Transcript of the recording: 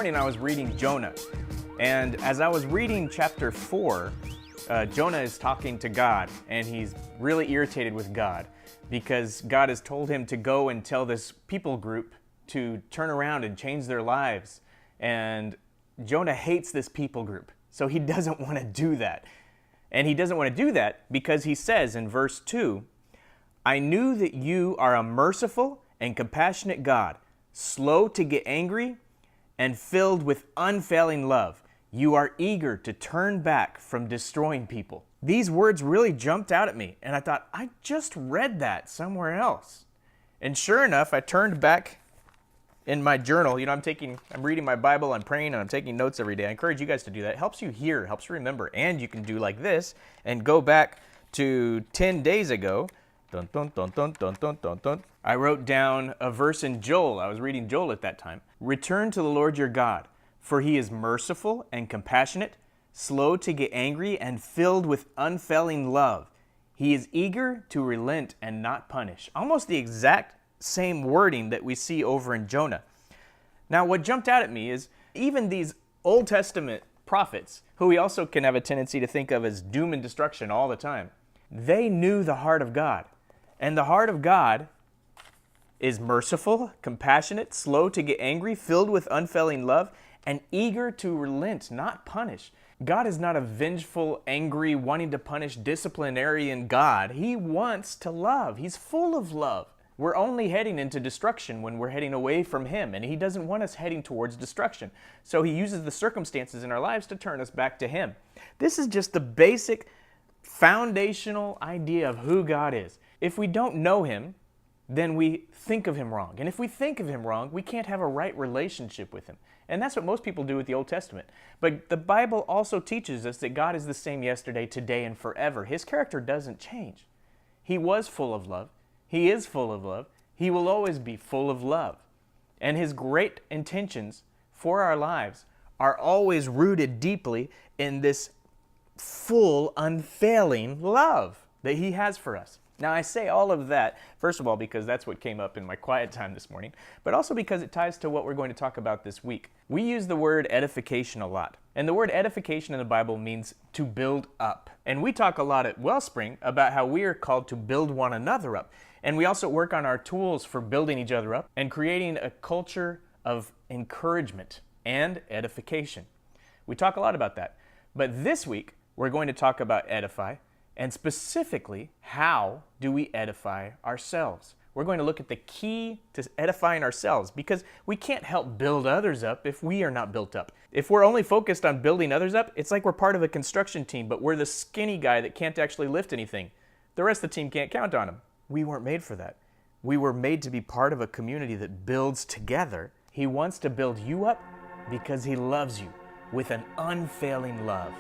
morning I was reading Jonah, and as I was reading chapter 4, Jonah is talking to God, and he's really irritated with God because God has told him to go and tell this people group to turn around and change their lives. And Jonah hates this people group, so he doesn't want to do that. And he doesn't want to do that because he says in verse 2, "I knew that you are a merciful and compassionate God, slow to get angry and filled with unfailing love. You are eager to turn back from destroying people." These words really jumped out at me, and I thought, I just read that somewhere else. And sure enough, I turned back in my journal. I'm reading my Bible, I'm praying, and I'm taking notes every day. I encourage you guys to do that. It helps you hear, helps you remember, and you can do like this and go back to 10 days ago. Dun, dun, dun, dun, dun, dun, dun, dun. I wrote down a verse in Joel. I was reading Joel at that time. "Return to the Lord your God, for he is merciful and compassionate, slow to get angry, and filled with unfailing love. He is eager to relent and not punish." Almost the exact same wording that we see over in Jonah. Now, what jumped out at me is even these Old Testament prophets, who we also can have a tendency to think of as doom and destruction all the time, they knew the heart of God. And the heart of God is merciful, compassionate, slow to get angry, filled with unfailing love, and eager to relent, not punish. God is not a vengeful, angry, wanting to punish, disciplinarian God. He wants to love. He's full of love. We're only heading into destruction when we're heading away from Him, and He doesn't want us heading towards destruction. So He uses the circumstances in our lives to turn us back to Him. This is just the basic, foundational idea of who God is. If we don't know Him, then we think of Him wrong. And if we think of Him wrong, we can't have a right relationship with Him. And that's what most people do with the Old Testament. But the Bible also teaches us that God is the same yesterday, today, and forever. His character doesn't change. He was full of love. He is full of love. He will always be full of love. And His great intentions for our lives are always rooted deeply in this full, unfailing love that He has for us. Now, I say all of that, first of all, because that's what came up in my quiet time this morning, but also because it ties to what we're going to talk about this week. We use the word edification a lot. And the word edification in the Bible means to build up. And we talk a lot at Wellspring about how we are called to build one another up. And we also work on our tools for building each other up and creating a culture of encouragement and edification. We talk a lot about that. But this week, we're going to talk about Edify, and specifically, how do we edify ourselves? We're going to look at the key to edifying ourselves, because we can't help build others up if we are not built up. If we're only focused on building others up, it's like we're part of a construction team, but we're the skinny guy that can't actually lift anything. The rest of the team can't count on him. We weren't made for that. We were made to be part of a community that builds together. He wants to build you up because He loves you with an unfailing love.